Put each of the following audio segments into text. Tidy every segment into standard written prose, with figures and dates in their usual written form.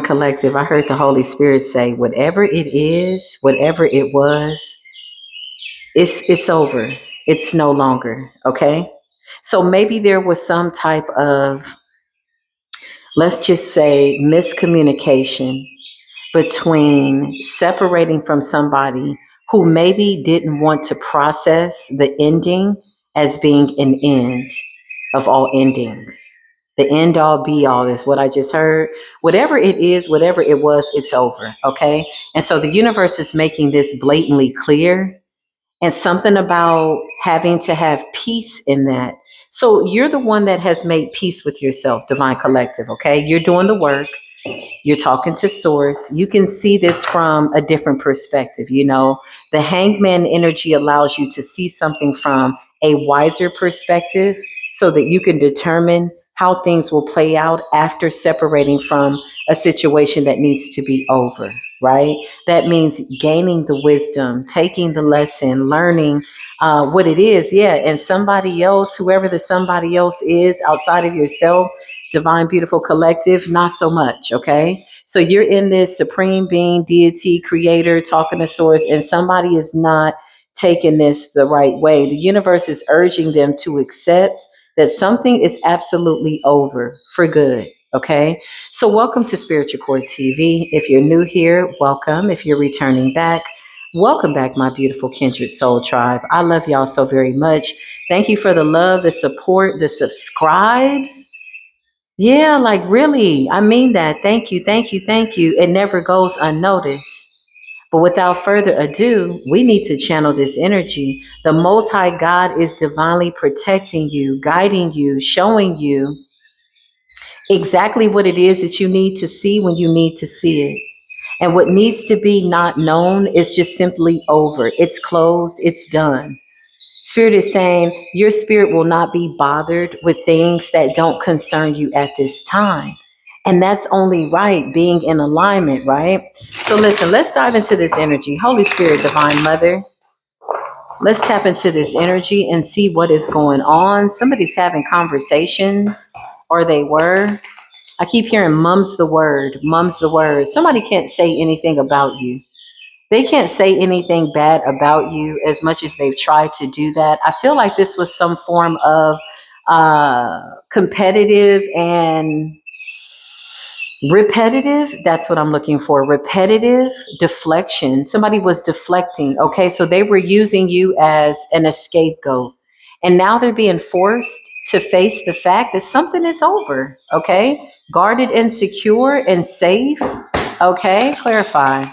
Collective, I heard the Holy Spirit say, whatever it is, whatever it was, it's over. It's no longer. Okay. So maybe there was some type of, let's just say, miscommunication between separating from somebody who maybe didn't want to process the ending as being an end of all endings. The end all be all is what I just heard. Whatever it is, whatever it was, it's over. Okay. And so the universe is making this blatantly clear, and something about having to have peace in that. So you're the one that has made peace with yourself, Divine Collective. Okay. You're doing the work. You're talking to source. You can see this from a different perspective. The hangman energy allows you to see something from a wiser perspective so that you can determine how things will play out after separating from a situation that needs to be over, right? That means gaining the wisdom, taking the lesson, learning what it is. Yeah. And somebody else, whoever the somebody else is outside of yourself, Divine Beautiful Collective, not so much. Okay. So you're in this supreme being, deity, creator, talking to source, and somebody is not taking this the right way. The universe is urging them to accept that something is absolutely over for good. Okay. So welcome to Spiritual Core TV. If you're new here, welcome. If you're returning back, welcome back, my beautiful kindred soul tribe. I love y'all so very much. Thank you for the love, the support, the subscribes. Yeah, like really, I mean that. Thank you, thank you, thank you. It never goes unnoticed. But without further ado, we need to channel this energy. The Most High God is divinely protecting you, guiding you, showing you exactly what it is that you need to see when you need to see it. And what needs to be not known is just simply over. It's closed, it's done. Spirit is saying your spirit will not be bothered with things that don't concern you at this time. And that's only right, being in alignment, right? So listen, let's dive into this energy. Holy Spirit, Divine Mother, let's tap into this energy and see what is going on. Somebody's having conversations, or they were. I keep hearing mum's the word, mum's the word. Somebody can't say anything about you. They can't say anything bad about you as much as they've tried to do that. I feel like this was some form of competitive and repetitive. That's what I'm looking for. Repetitive deflection. Somebody was deflecting. Okay. So they were using you as an scapegoat. And now they're being forced to face the fact that something is over. Okay. Guarded and secure and safe. Okay. Clarify.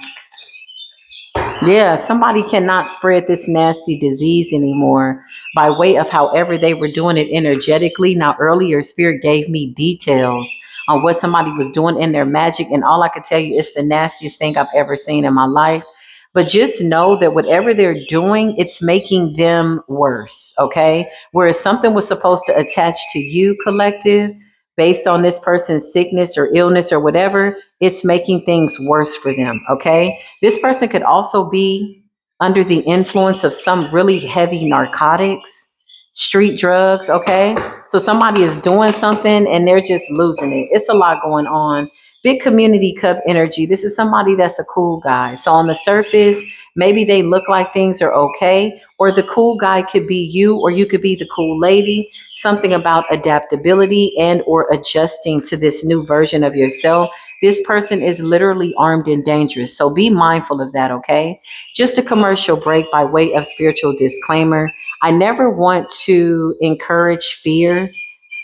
Yeah, somebody cannot spread this nasty disease anymore by way of however they were doing it energetically. Now, earlier, Spirit gave me details on what somebody was doing in their magic, and all I could tell you is the nastiest thing I've ever seen in my life. But just know that whatever they're doing, it's making them worse, okay? Whereas something was supposed to attach to you, collective, based on this person's sickness or illness or whatever, it's making things worse for them, okay? This person could also be under the influence of some really heavy narcotics, street drugs, okay? So somebody is doing something and they're just losing it. It's a lot going on. Big community cup energy. This is somebody that's a cool guy. So on the surface, maybe they look like things are okay, or the cool guy could be you, or you could be the cool lady. Something about adaptability and or adjusting to this new version of yourself. This person is literally armed and dangerous. So be mindful of that, okay? Just a commercial break by way of spiritual disclaimer. I never want to encourage fear,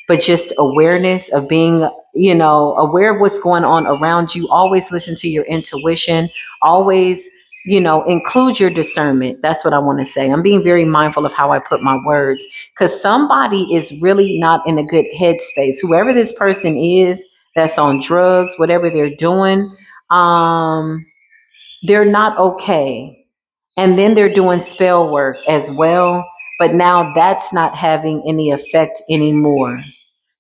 but just awareness of being, aware of what's going on around you. Always listen to your intuition. Always, include your discernment. That's what I want to say. I'm being very mindful of how I put my words, because somebody is really not in a good headspace. Whoever this person is that's on drugs, whatever they're doing, they're not okay. And then they're doing spell work as well. But now that's not having any effect anymore.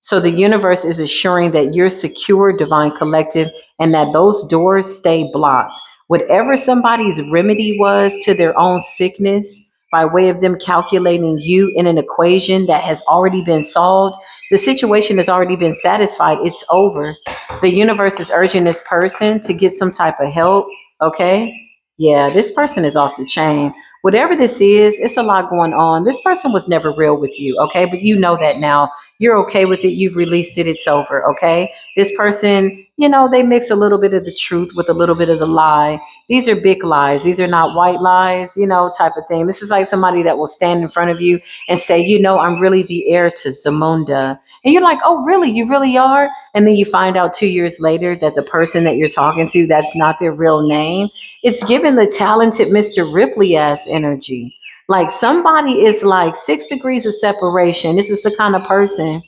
So the universe is assuring that you're secure, Divine Collective, and that those doors stay blocked. Whatever somebody's remedy was to their own sickness, by way of them calculating you in an equation that has already been solved, The situation has already been satisfied. It's over. The universe is urging this person to get some type of help. Okay. Yeah, this person is off the chain. Whatever this is, it's a lot going on. This person was never real with you. Okay. But you know that now. You're okay with it. You've released it. It's over. Okay. This person, they mix a little bit of the truth with a little bit of the lie. These are big lies. These are not white lies, type of thing. This is like somebody that will stand in front of you and say, I'm really the heir to Zamunda. And you're like, oh, really? You really are? And then you find out 2 years later that the person that you're talking to, that's not their real name. It's given the talented Mr. Ripley ass energy. Like somebody is like 6 degrees of separation. This is the kind of person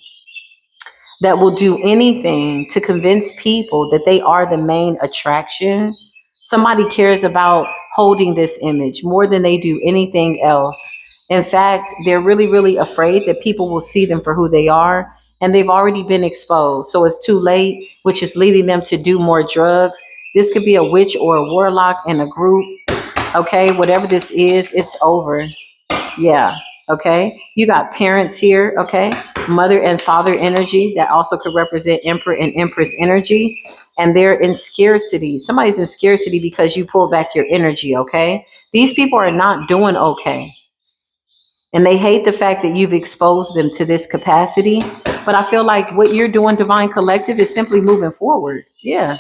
that will do anything to convince people that they are the main attraction. Somebody cares about holding this image more than they do anything else. In fact, they're really, really afraid that people will see them for who they are, and they've already been exposed. So it's too late, which is leading them to do more drugs. This could be a witch or a warlock in a group. Okay, whatever this is, it's over. Yeah. Okay. You got parents here. Okay. Mother and father energy that also could represent emperor and empress energy. And they're in scarcity. Somebody's in scarcity because you pull back your energy. Okay. These people are not doing okay. And they hate the fact that you've exposed them to this capacity. But I feel like what you're doing, Divine Collective, is simply moving forward. Yeah.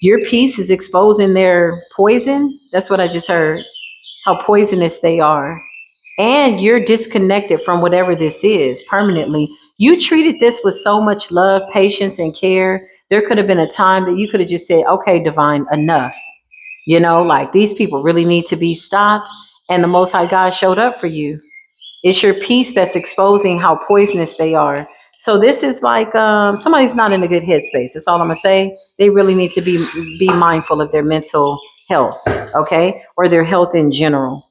Your piece is exposing their poison. That's what I just heard. How poisonous they are. And you're disconnected from whatever this is permanently. You treated this with so much love, patience, and care. There could have been a time that you could have just said, okay, Divine, enough. Like these people really need to be stopped. And the Most High God showed up for you. It's your peace that's exposing how poisonous they are. So this is like somebody's not in a good headspace. That's all I'm gonna say. They really need to be mindful of their mental health, okay, or their health in general.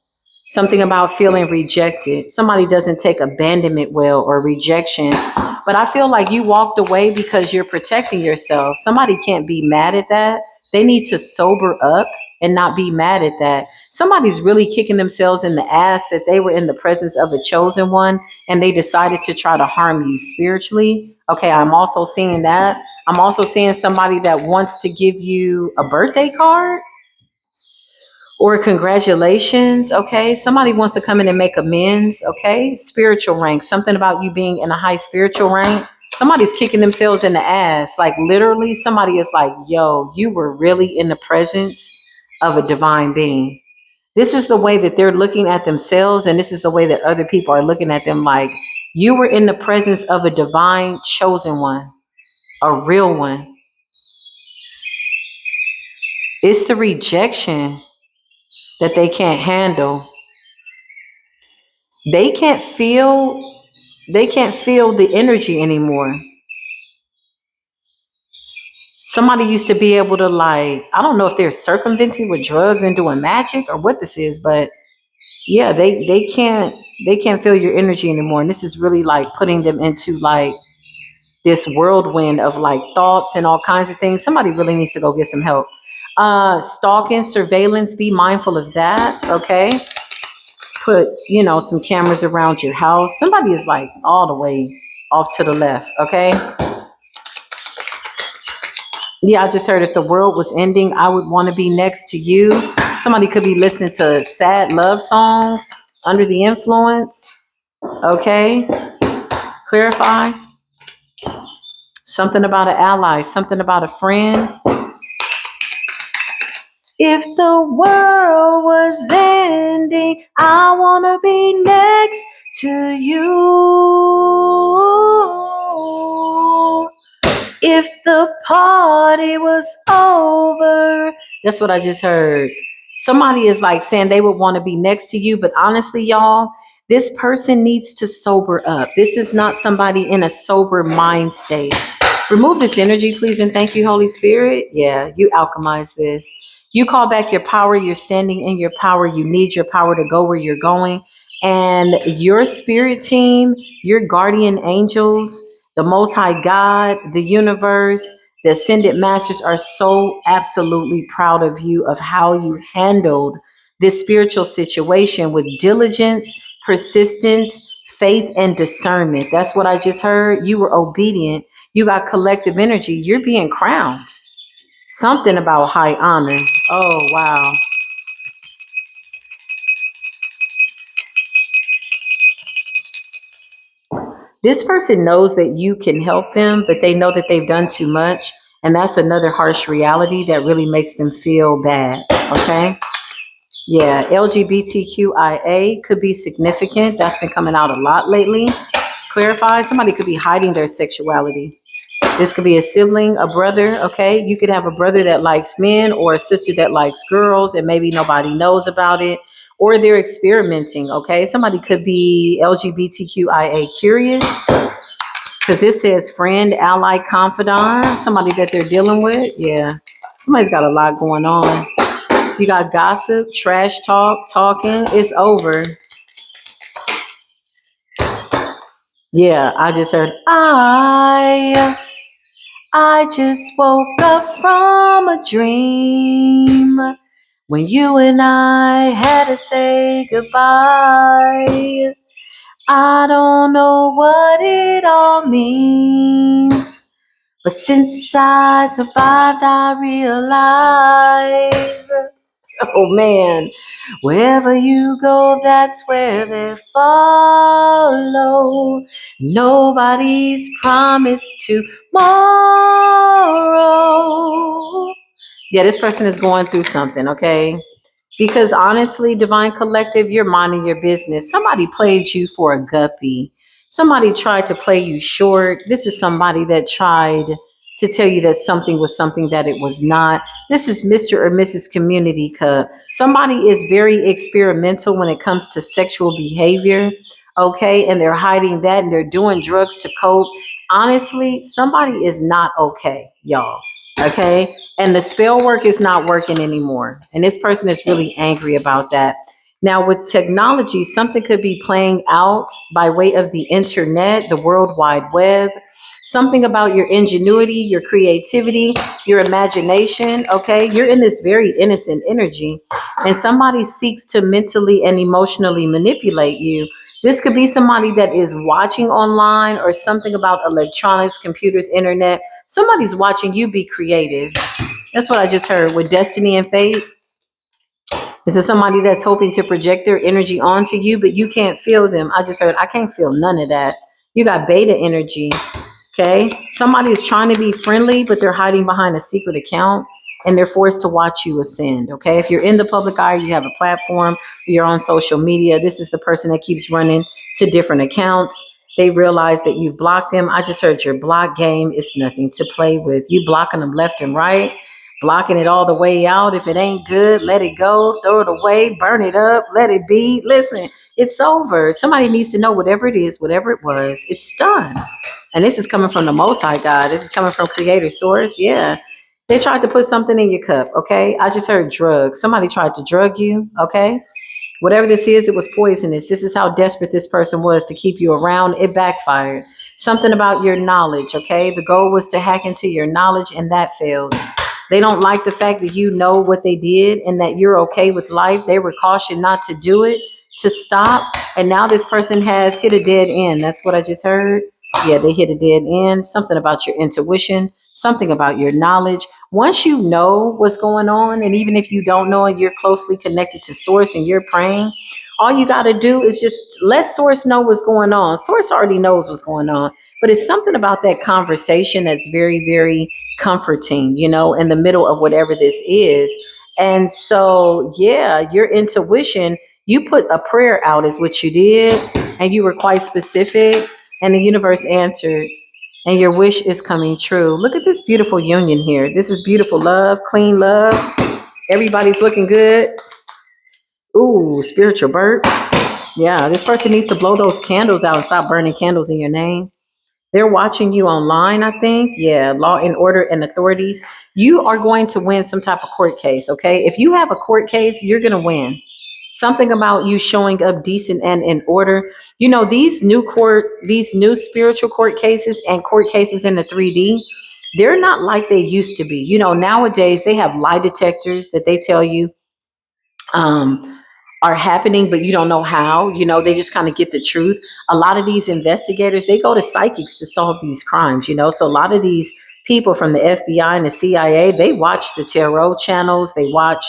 Something about feeling rejected. Somebody doesn't take abandonment well or rejection, but I feel like you walked away because you're protecting yourself. Somebody can't be mad at that. They need to sober up and not be mad at that. Somebody's really kicking themselves in the ass that they were in the presence of a chosen one and they decided to try to harm you spiritually. Okay, I'm also seeing that. I'm also seeing somebody that wants to give you a birthday card or congratulations. Okay, somebody wants to come in and make amends. Okay, spiritual rank, something about you being in a high spiritual rank. Somebody's kicking themselves in the ass. Like literally, somebody is like, yo, you were really in the presence of a divine being. This is the way that they're looking at themselves, and this is the way that other people are looking at them. Like, you were in the presence of a divine chosen one, a real one. It's the rejection that they can't handle. They can't feel the energy anymore. Somebody used to be able to, like, I don't know if they're circumventing with drugs and doing magic or what this is, but yeah, they can't feel your energy anymore. And this is really like putting them into like this whirlwind of like thoughts and all kinds of things. Somebody really needs to go get some help. Stalking, surveillance, be mindful of that. Okay. Put, some cameras around your house. Somebody is like all the way off to the left. Okay. Yeah, I just heard if the world was ending, I would want to be next to you. Somebody could be listening to sad love songs under the influence. Okay. Clarify. Something about an ally, something about a friend. If the world was ending, I want to be next to you. If the party was over. That's what I just heard. Somebody is like saying they would want to be next to you, but honestly, y'all, this person needs to sober up. This is not somebody in a sober mind state. Remove this energy, please, and thank you, Holy Spirit. Yeah, you alchemize this. You call back your power. You're standing in your power. You need your power to go where you're going. And your spirit team, your guardian angels, the Most High God, the universe, the Ascended Masters are so absolutely proud of you, of how you handled this spiritual situation with diligence, persistence, faith and discernment. That's what I just heard. You were obedient. You got collective energy. You're being crowned. Something about high honor. Oh, wow. This person knows that you can help them, but they know that they've done too much. And that's another harsh reality that really makes them feel bad. Okay. Yeah. LGBTQIA could be significant. That's been coming out a lot lately. Clarify. Somebody could be hiding their sexuality. This could be a sibling, a brother, okay? You could have a brother that likes men or a sister that likes girls and maybe nobody knows about it, or they're experimenting, okay? Somebody could be LGBTQIA curious because this says friend, ally, confidant, somebody that they're dealing with. Yeah, somebody's got a lot going on. You got gossip, trash talk, talking. It's over. Yeah, I just heard, I just woke up from a dream when you and I had to say goodbye. I don't know what it all means, but since I survived, I realize, oh man, wherever you go, that's where they follow. Nobody's promised tomorrow. Yeah, this person is going through something, okay? Because honestly, Divine Collective, you're minding your business. Somebody played you for a guppy. Somebody tried to play you short. This is somebody that tried to tell you that something was something that it was not. This is Mr. or Mrs. Community Cup. Somebody is very experimental when it comes to sexual behavior, okay? And they're hiding that and they're doing drugs to cope. Honestly, somebody is not okay, y'all, okay? And the spell work is not working anymore. And this person is really angry about that. Now, with technology, something could be playing out by way of the internet, the World Wide Web, something about your ingenuity, your creativity, your imagination. Okay. You're in this very innocent energy, and somebody seeks to mentally and emotionally manipulate you. This could be somebody that is watching online or something about electronics, computers, internet. Somebody's watching you be creative. That's what I just heard with destiny and fate. This is somebody that's hoping to project their energy onto you, but you can't feel them. I just heard, I can't feel none of that. You got beta energy. Okay. Somebody is trying to be friendly, but they're hiding behind a secret account and they're forced to watch you ascend. Okay. If you're in the public eye, you have a platform, you're on social media. This is the person that keeps running to different accounts. They realize that you've blocked them. I just heard your block game is nothing to play with. You blocking them left and right, blocking it all the way out. If it ain't good, let it go, throw it away, burn it up, let it be. Listen, it's over. Somebody needs to know whatever it is, whatever it was, it's done. And this is coming from the Most High God. This is coming from Creator Source. Yeah. They tried to put something in your cup. Okay. I just heard drugs. Somebody tried to drug you. Okay. Whatever this is, it was poisonous. This is how desperate this person was to keep you around. It backfired. Something about your knowledge. Okay. The goal was to hack into your knowledge and that failed. They don't like the fact that you know what they did and that you're okay with life. They were cautioned not to do it, to stop. And now this person has hit a dead end. That's what I just heard. Yeah, they hit a dead end. Something about your intuition, something about your knowledge. Once you know what's going on, and even if you don't know it, you're closely connected to Source and you're praying. All you got to do is just let Source know what's going on. Source already knows what's going on, but it's something about that conversation that's very, very comforting, in the middle of whatever this is. And so, yeah, your intuition, you put a prayer out, is what you did, and you were quite specific, and the universe answered, and your wish is coming true. Look at this beautiful union here. This is beautiful love, clean love. Everybody's looking good. Ooh, spiritual birth. Yeah, this person needs to blow those candles out and stop burning candles in your name. They're watching you online, I think. Yeah, law and order and authorities. You are going to win some type of court case, okay? If you have a court case, you're going to win. Something about you showing up decent and in order. These new spiritual court cases and court cases in the 3D, they're not like they used to be. Nowadays they have lie detectors that they tell you, um, are happening, but you don't know how. They just kind of get the truth. A lot of these investigators, they go to psychics to solve these crimes. So a lot of these people from the FBI and the CIA, they watch the tarot channels, they watch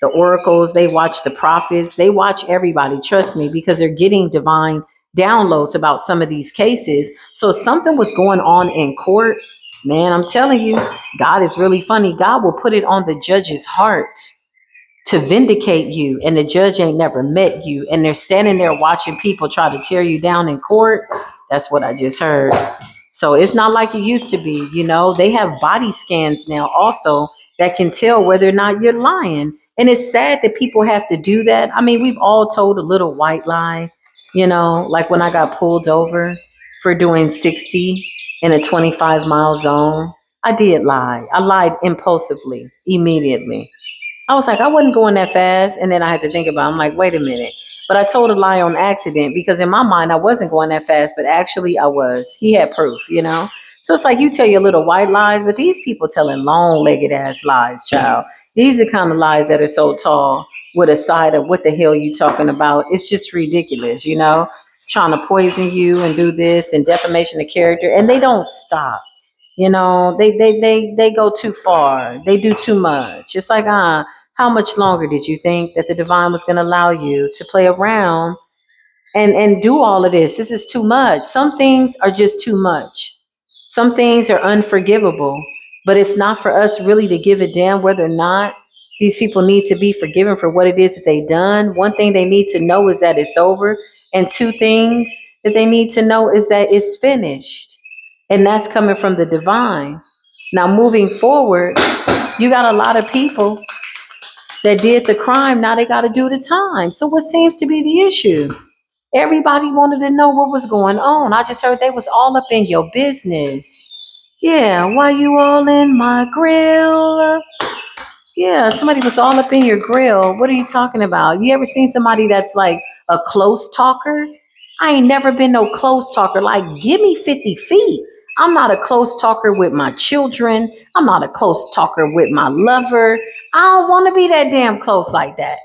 the oracles, they watch the prophets, they watch everybody. Trust me, because they're getting divine downloads about some of these cases. So if something was going on in court, man, I'm telling you, God is really funny. God will put it on the judge's heart to vindicate you, and the judge ain't never met you, and they're standing there watching people try to tear you down in court. That's what I just heard. So it's not like it used to be. They have body scans now also that can tell whether or not you're lying. And it's sad that people have to do that. I mean, we've all told a little white lie, like when I got pulled over for doing 60 in a 25-mile zone. I did lie. I lied impulsively, immediately. I was like, I wasn't going that fast. And then I had to think about it. I'm like, wait a minute. But I told a lie on accident because in my mind, I wasn't going that fast, but actually I was. He had proof. So it's like you tell your little white lies, but these people telling long-legged ass lies, child. These are kind of lies that are so tall with a side of what the hell you talking about. It's just ridiculous, trying to poison you and do this and defamation of character. And they don't stop. They go too far. They do too much. It's like, how much longer did you think that the divine was going to allow you to play around and do all of this? This is too much. Some things are just too much. Some things are unforgivable, but it's not for us really to give a damn whether or not these people need to be forgiven for what it is that they've done. One thing they need to know is that it's over. And two things that they need to know is that it's finished. And that's coming from the divine. Now, moving forward, you got a lot of people that did the crime. Now they got to do the time. So what seems to be the issue? Everybody wanted to know what was going on. I just heard they was all up in your business. Yeah, why you all in my grill? Yeah, somebody was all up in your grill. What are you talking about? You ever seen somebody that's like a close talker? I ain't never been no close talker. Like, give me 50 feet. I'm not a close talker with my children. I'm not a close talker with my lover. I don't want to be that damn close like that.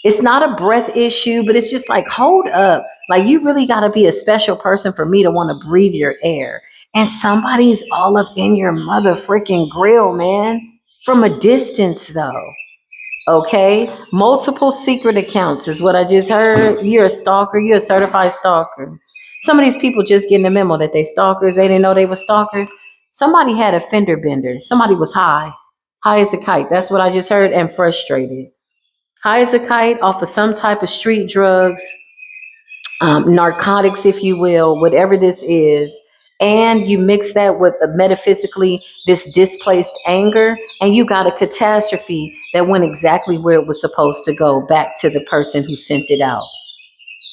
It's not a breath issue, but it's just like, hold up. Like, you really got to be a special person for me to want to breathe your air. And somebody's all up in your mother freaking grill, man. From a distance, though. Okay? Multiple secret accounts is what I just heard. You're a stalker. You're a certified stalker. Some of these people just getting the memo that they stalkers. They didn't know they were stalkers. Somebody had a fender bender. Somebody was high. High as a kite. That's what I just heard. And frustrated. High as a kite off of some type of street drugs, narcotics, if you will, whatever this is. And you mix that with metaphysically this displaced anger, and you got a catastrophe that went exactly where it was supposed to go, back to the person who sent it out.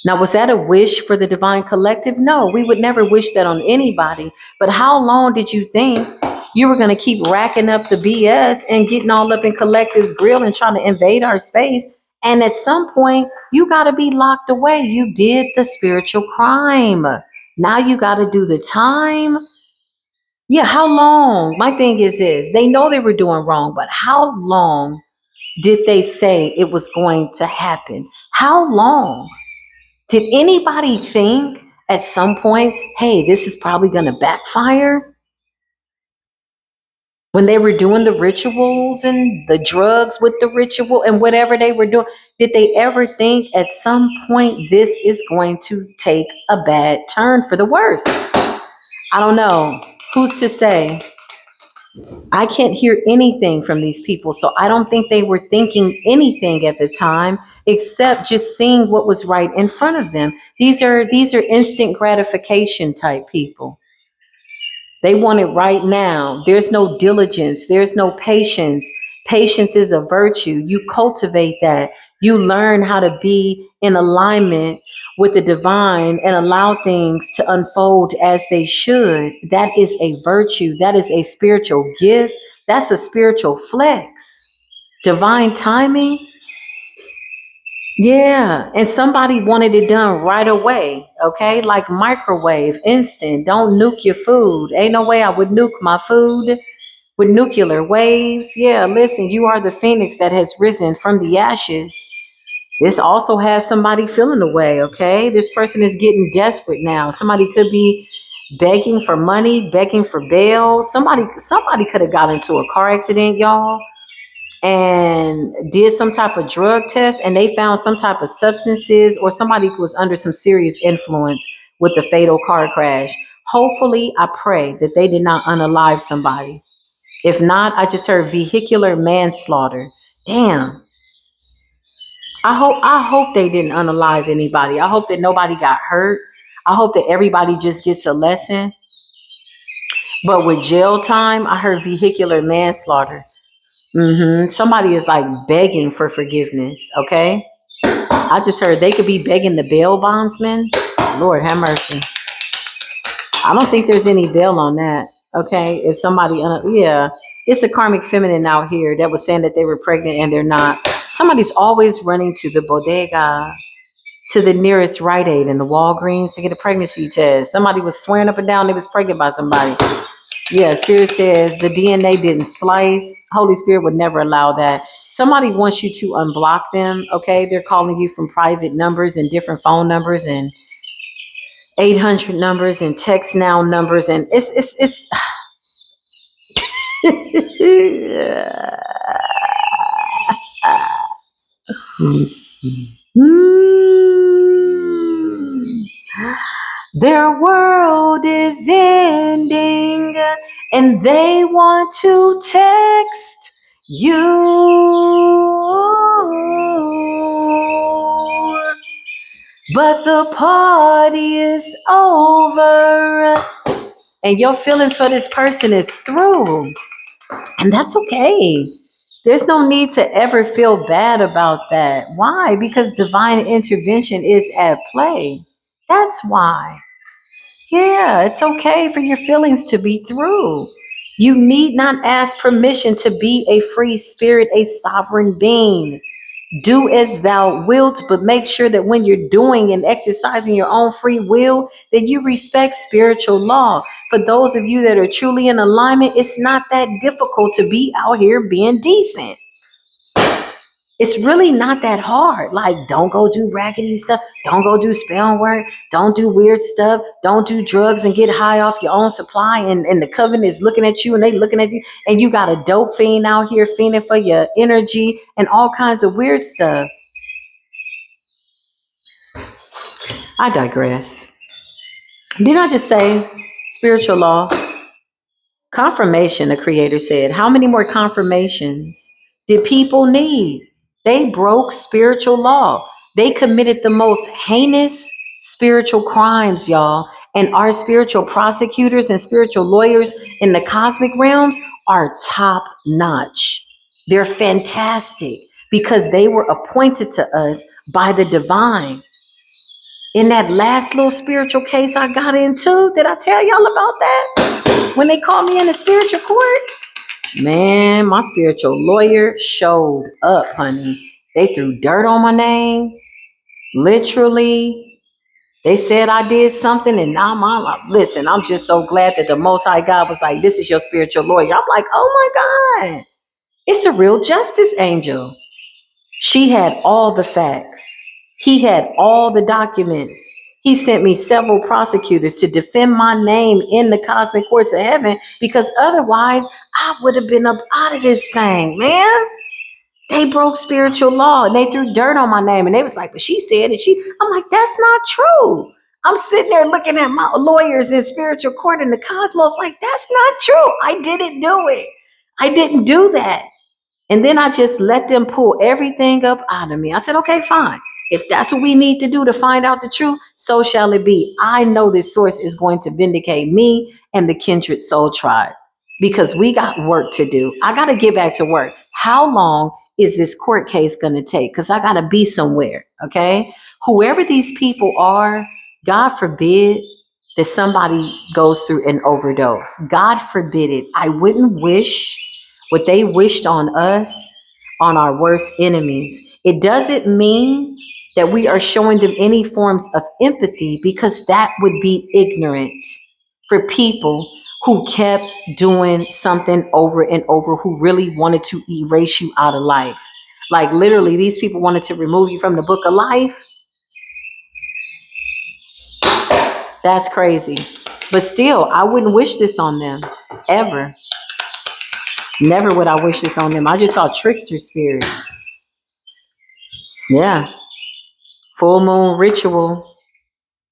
Now, was that a wish for the divine collective? No, we would never wish that on anybody. But how long did you think you were going to keep racking up the BS and getting all up in collective's grill and trying to invade our space? And at some point, you got to be locked away. You did the spiritual crime. Now you got to do the time. Yeah, how long? My thing is this, they know they were doing wrong, but how long did they say it was going to happen? How long? Did anybody think at some point, hey, this is probably going to backfire? When they were doing the rituals and the drugs with the ritual and whatever they were doing, did they ever think at some point this is going to take a bad turn for the worse? I don't know. Who's to say? I can't hear anything from these people. So I don't think they were thinking anything at the time except just seeing what was right in front of them. These are instant gratification type people. They want it right now. There's no diligence. There's no patience. Patience is a virtue. You cultivate that. You learn how to be in alignment with the divine and allow things to unfold as they should. That is a virtue. That is a spiritual gift. That's a spiritual flex. Divine timing. Yeah, and somebody wanted it done right away, okay? Like microwave, instant. Don't nuke your food. Ain't no way I would nuke my food with nuclear waves. Yeah, listen, you are the phoenix that has risen from the ashes. This also has somebody feeling away, okay? This person is getting desperate now. Somebody could be begging for money, begging for bail. Somebody could have got into a car accident, y'all, and did some type of drug test and they found some type of substances, or somebody was under some serious influence with the fatal car crash. Hopefully, I pray that they did not unalive somebody. If not, I just heard vehicular manslaughter. Damn. I hope they didn't unalive anybody. I hope that nobody got hurt. I hope that everybody just gets a lesson. But with jail time, I heard vehicular manslaughter. Somebody is like begging for forgiveness. Okay. I just heard they could be begging the bail bondsman. Lord have mercy. I don't think there's any bail on that. Okay. If somebody, yeah, it's a karmic feminine out here that was saying that they were pregnant and they're not. Somebody's always running to the bodega, to the nearest Rite Aid and the Walgreens to get a pregnancy test. Somebody was swearing up and down they was pregnant by somebody. Yeah, Spirit says the DNA didn't splice. Holy Spirit would never allow that. Somebody wants you to unblock them, okay? They're calling you from private numbers and different phone numbers and 800 numbers and text now numbers, and it's Their world is ending and they want to text you. But the party is over and your feelings for this person is through. And that's okay. There's no need to ever feel bad about that. Why? Because divine intervention is at play. That's why. Yeah, it's okay for your feelings to be through. You need not ask permission to be a free spirit, a sovereign being. Do as thou wilt, but make sure that when you're doing and exercising your own free will, that you respect spiritual law. For those of you that are truly in alignment, it's not that difficult to be out here being decent. It's really not that hard. Like, don't go do raggedy stuff. Don't go do spell work. Don't do weird stuff. Don't do drugs and get high off your own supply. And the coven is looking at you and they looking at you. And you got a dope fiend out here fiending for your energy and all kinds of weird stuff. I digress. Did I just say spiritual law? Confirmation, the creator said. How many more confirmations did people need? They broke spiritual law. They committed the most heinous spiritual crimes, y'all. And our spiritual prosecutors and spiritual lawyers in the cosmic realms are top notch. They're fantastic because they were appointed to us by the divine. In that last little spiritual case I got into, did I tell y'all about that? When they called me in the spiritual court? Man, my spiritual lawyer showed up, honey. They threw dirt on my name. Literally. They said I did something and now listen, I'm just so glad that the Most High God was like, this is your spiritual lawyer. I'm like, oh my God. It's a real justice angel. She had all the facts. He had all the documents. He sent me several prosecutors to defend my name in the cosmic courts of heaven because otherwise I would have been up out of this thing, man. They broke spiritual law and they threw dirt on my name and they was like, but she said it. I'm like, that's not true. I'm sitting there looking at my lawyers in spiritual court in the cosmos like, that's not true. I didn't do it. I didn't do that. And then I just let them pull everything up out of me. I said, okay, fine. If that's what we need to do to find out the truth, so shall it be. I know this source is going to vindicate me and the kindred soul tribe because we got work to do. I got to get back to work. How long is this court case going to take? Because I got to be somewhere, okay? Whoever these people are, God forbid that somebody goes through an overdose. God forbid it. I wouldn't wish what they wished on us, on our worst enemies. It doesn't mean that we are showing them any forms of empathy because that would be ignorant for people who kept doing something over and over, who really wanted to erase you out of life. Like literally, these people wanted to remove you from the book of life. That's crazy. But still, I wouldn't wish this on them ever. Never would I wish this on them. I just saw trickster spirit. Yeah. Full moon ritual,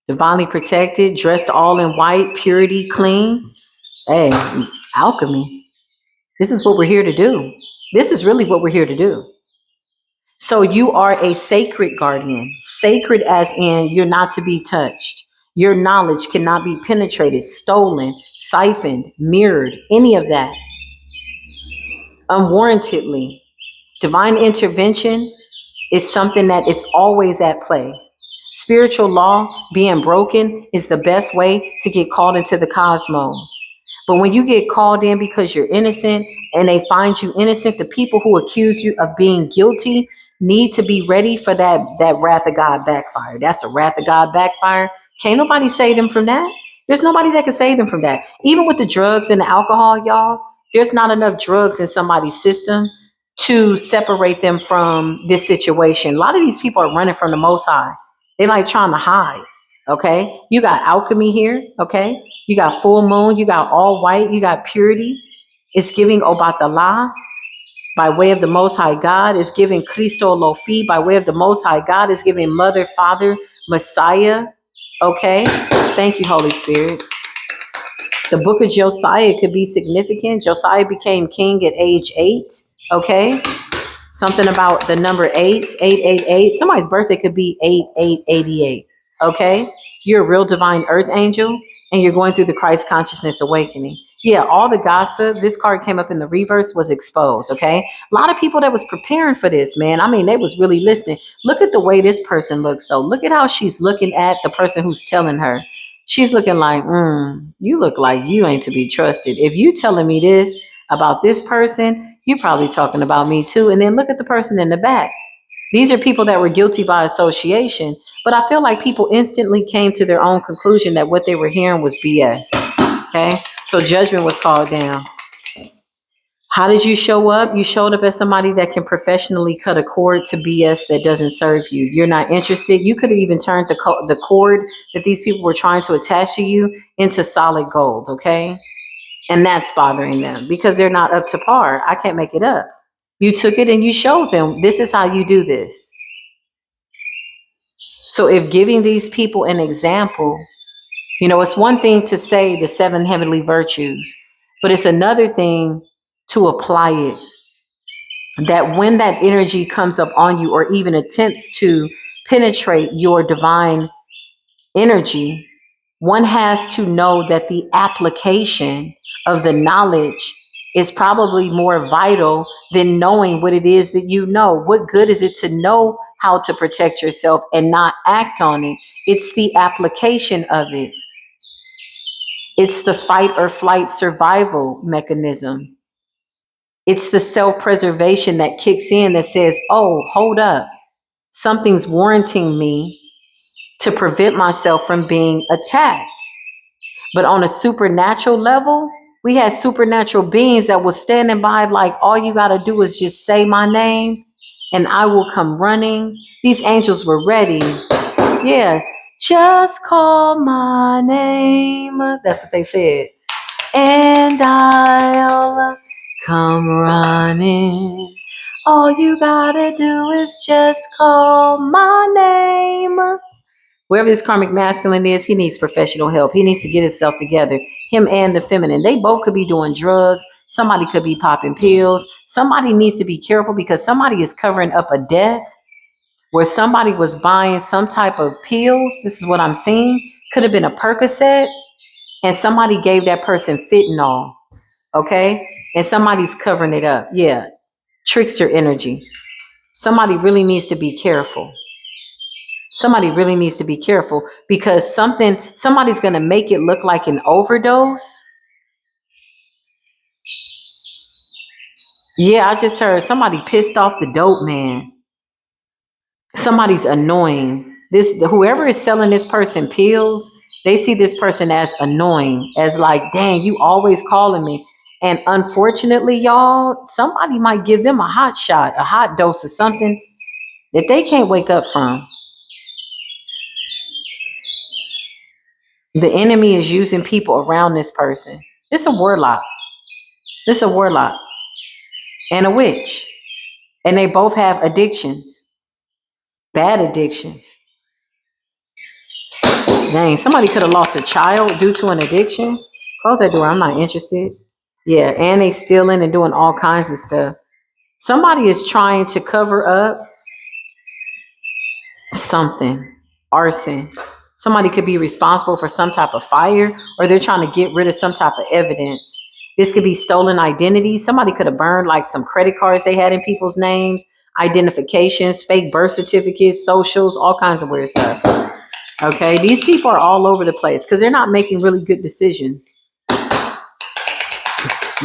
divinely protected, dressed all in white, purity, clean. Hey, alchemy. This is what we're here to do. This is really what we're here to do. So you are a sacred guardian. Sacred as in you're not to be touched. Your knowledge cannot be penetrated, stolen, siphoned, mirrored, any of that. Unwarrantedly. Divine intervention is something that is always at play. Spiritual law being broken is the best way to get called into the cosmos. But when you get called in because you're innocent and they find you innocent, the people who accused you of being guilty need to be ready for that wrath of God backfire. That's a wrath of God backfire. Can't nobody save them from that. There's nobody that can save them from that. Even with the drugs and the alcohol, y'all, there's not enough drugs in somebody's system to separate them from this situation. A lot of these people are running from the Most High. They like trying to hide. Okay. You got alchemy here. Okay. You got full moon. You got all white. You got purity. It's giving Obatala by way of the Most High God. It's giving Christo Lofi by way of the Most High God. It's giving Mother, Father, Messiah. Okay. Thank you, Holy Spirit. The book of Josiah could be significant. Josiah became king at age 8. Okay. Something about the number 888. Somebody's birthday could be 8888. Okay. You're a real divine earth angel and you're going through the Christ consciousness awakening. Yeah, all the gossip, this card came up in the reverse, was exposed. Okay. A lot of people that was preparing for this, man. I mean, they was really listening. Look at the way this person looks though. Look at how she's looking at the person who's telling her. She's looking like, you look like you ain't to be trusted. If you telling me this about this person, you're probably talking about me too. And then look at the person in the back. These are people that were guilty by association. But I feel like people instantly came to their own conclusion that what they were hearing was BS. Okay. So judgment was called down. How did you show up? You showed up as somebody that can professionally cut a cord to BS that doesn't serve you. You're not interested. You could have even turned the cord that these people were trying to attach to you into solid gold. Okay. And that's bothering them because they're not up to par. I can't make it up. You took it and you showed them, this is how you do this. So if giving these people an example, it's one thing to say the 7 heavenly virtues, but it's another thing to apply it. That when that energy comes up on you or even attempts to penetrate your divine energy, one has to know that the application of the knowledge is probably more vital than knowing what it is that you know. What good is it to know how to protect yourself and not act on it? It's the application of it. It's the fight or flight survival mechanism. It's the self-preservation that kicks in that says, oh, hold up. Something's warranting me to prevent myself from being attacked. But on a supernatural level, we had supernatural beings that was standing by like, all you got to do is just say my name and I will come running. These angels were ready. Yeah, just call my name. That's what they said. And I'll come running. All you got to do is just call my name. Wherever this karmic masculine is, he needs professional help. He needs to get himself together. Him and the feminine. They both could be doing drugs. Somebody could be popping pills. Somebody needs to be careful because somebody is covering up a death where somebody was buying some type of pills. This is what I'm seeing. Could have been a Percocet. And somebody gave that person fentanyl. Okay? And somebody's covering it up. Yeah. Trickster energy. Somebody really needs to be careful. Somebody really needs to be careful because somebody's going to make it look like an overdose. Yeah, I just heard somebody pissed off the dope man. Somebody's annoying. Whoever is selling this person pills, they see this person as annoying, as like, dang, you always calling me. And unfortunately, y'all, somebody might give them a hot shot, a hot dose of something that they can't wake up from. The enemy is using people around this person. It's a warlock. It's a warlock and a witch. And they both have addictions, bad addictions. Dang, somebody could have lost a child due to an addiction. Close that door. I'm not interested. Yeah, and they stealing and doing all kinds of stuff. Somebody is trying to cover up something, arson. Somebody could be responsible for some type of fire, or they're trying to get rid of some type of evidence. This could be stolen identity. Somebody could have burned like some credit cards they had in people's names, identifications, fake birth certificates, socials, all kinds of weird stuff. Okay, these people are all over the place because they're not making really good decisions.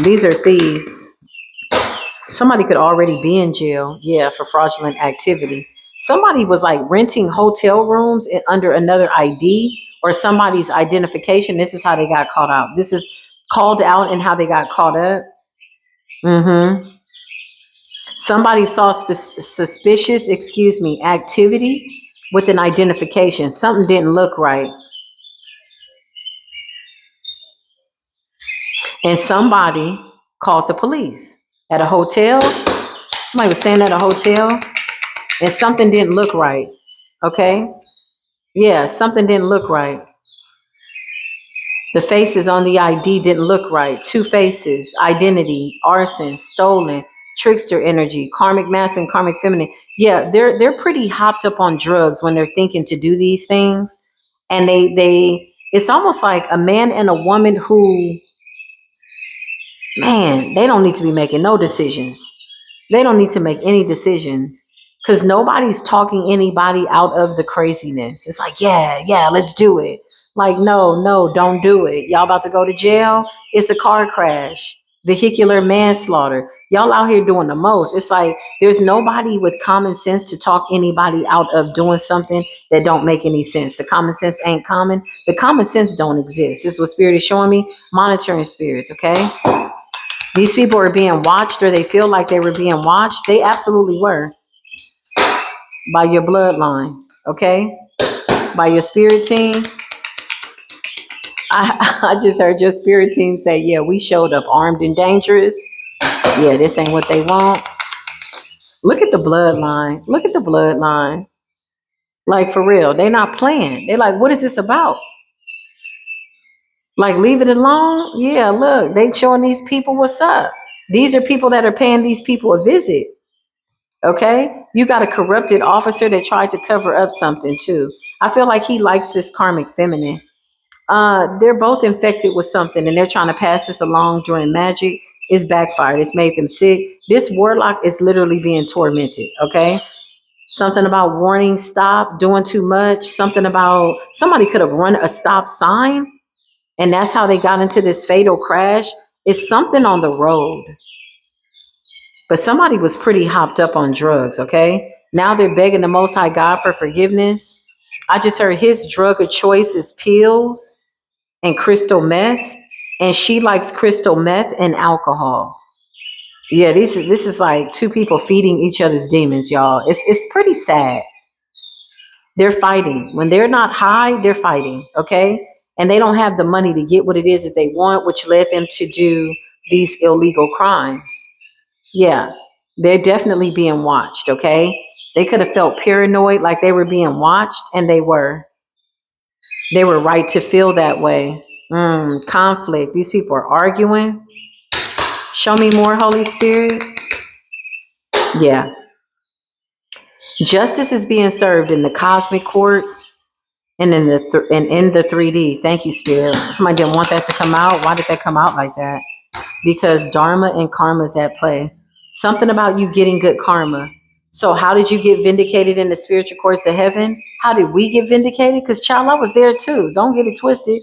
These are thieves. Somebody could already be in jail, yeah, for fraudulent activity. Somebody was like renting hotel rooms under another ID or somebody's identification. This is how they got caught out. This is called out and how they got caught up. Somebody saw suspicious, activity with an identification. Something didn't look right. And somebody called the police at a hotel. Somebody was staying at a hotel and something didn't look right. Okay? Yeah, something didn't look right. The faces on the ID didn't look right. Two faces, identity, arson, stolen, trickster energy, karmic masculine, karmic feminine. Yeah, they're pretty hopped up on drugs when they're thinking to do these things. And they it's almost like a man and a woman who, man, they don't need to be making no decisions. They don't need to make any decisions because nobody's talking anybody out of the craziness. It's like, yeah, let's do it. Like, no, don't do it. Y'all about to go to jail? It's a car crash, vehicular manslaughter. Y'all out here doing the most. It's like there's nobody with common sense to talk anybody out of doing something that don't make any sense. The common sense ain't common. The common sense don't exist. This is what Spirit is showing me. Monitoring spirits, okay? These people are being watched, or they feel like they were being watched. They absolutely were. By your bloodline, okay? By your spirit team. I just heard your spirit team say, yeah, we showed up armed and dangerous. Yeah, this ain't what they want. Look at the bloodline. Look at the bloodline. Like, for real, they not playing. They like, what is this about? Like, leave it alone? Yeah, look, they showing these people what's up. These are people that are paying these people a visit. Okay? You got a corrupted officer that tried to cover up something too. I feel like he likes this karmic feminine. They're both infected with something and they're trying to pass this along during magic. It's backfired. It's made them sick. This warlock is literally being tormented. Okay? Something about warning, stop, doing too much. Something about somebody could have run a stop sign and that's how they got into this fatal crash. It's something on the road. But somebody was pretty hopped up on drugs, okay? Now they're begging the Most High God for forgiveness. I just heard his drug of choice is pills and crystal meth, and she likes crystal meth and alcohol. Yeah, this is like two people feeding each other's demons, y'all. It's pretty sad. They're fighting. When they're not high, they're fighting, okay? And they don't have the money to get what it is that they want, which led them to do these illegal crimes. Yeah, they're definitely being watched, okay? They could have felt paranoid like they were being watched, and they were. They were right to feel that way. Conflict. These people are arguing. Show me more, Holy Spirit. Yeah. Justice is being served in the cosmic courts and in the 3D. Thank you, Spirit. Somebody didn't want that to come out. Why did that come out like that? Because Dharma and karma is at play. Something about you getting good karma. So how did you get vindicated in the spiritual courts of heaven? How did we get vindicated? Because child, I was there too. Don't get it twisted.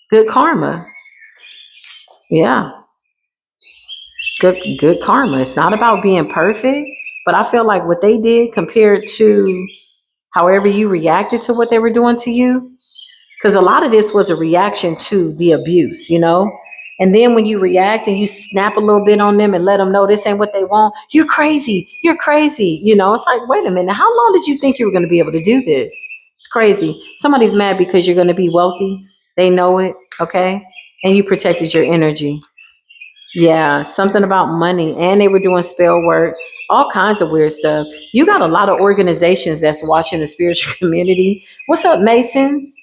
Good karma. Yeah. Good karma. It's not about being perfect, but I feel like what they did compared to however you reacted to what they were doing to you, because a lot of this was a reaction to the abuse, you know? And then when you react and you snap a little bit on them and let them know this ain't what they want, you're crazy. You're crazy. It's like, wait a minute. How long did you think you were going to be able to do this? It's crazy. Somebody's mad because you're going to be wealthy. They know it. Okay. And you protected your energy. Yeah, something about money. And they were doing spell work, all kinds of weird stuff. You got a lot of organizations that's watching the spiritual community. What's up, Masons?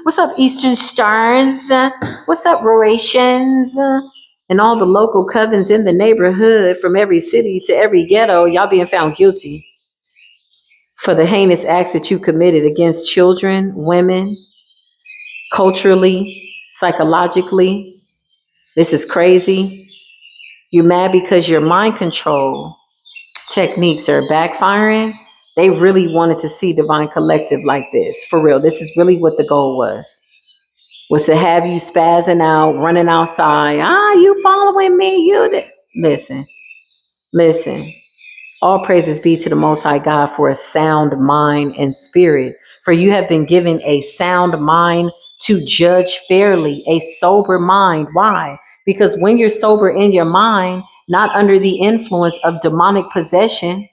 What's up, Eastern Stars? What's up, Roations? And all the local covens in the neighborhood from every city to every ghetto, y'all being found guilty for the heinous acts that you committed against children, women, culturally, psychologically. This is crazy. You mad because your mind control techniques are backfiring? They really wanted to see Divine Collective like this. For real. This is really what the goal was to have you spazzing out, running outside. You following me? Listen, listen. All praises be to the Most High God for a sound mind and spirit. For you have been given a sound mind to judge fairly, a sober mind. Why? Because when you're sober in your mind, not under the influence of demonic possession,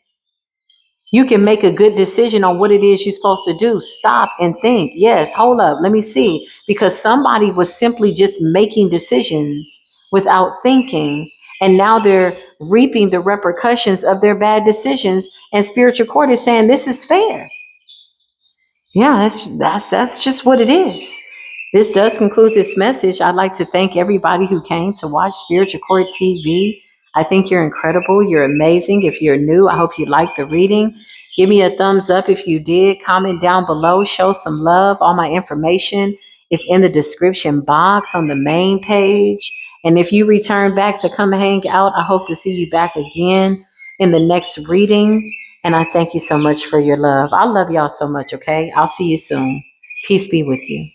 you can make a good decision on what it is you're supposed to do. Stop and think. Yes, hold up. Let me see. Because somebody was simply just making decisions without thinking. And now they're reaping the repercussions of their bad decisions. And spiritual court is saying this is fair. Yeah, that's just what it is. This does conclude this message. I'd like to thank everybody who came to watch Spiritual Court TV. I think you're incredible. You're amazing. If you're new, I hope you liked the reading. Give me a thumbs up if you did. Comment down below. Show some love. All my information is in the description box on the main page. And if you return back to come hang out, I hope to see you back again in the next reading. And I thank you so much for your love. I love y'all so much, okay? I'll see you soon. Peace be with you.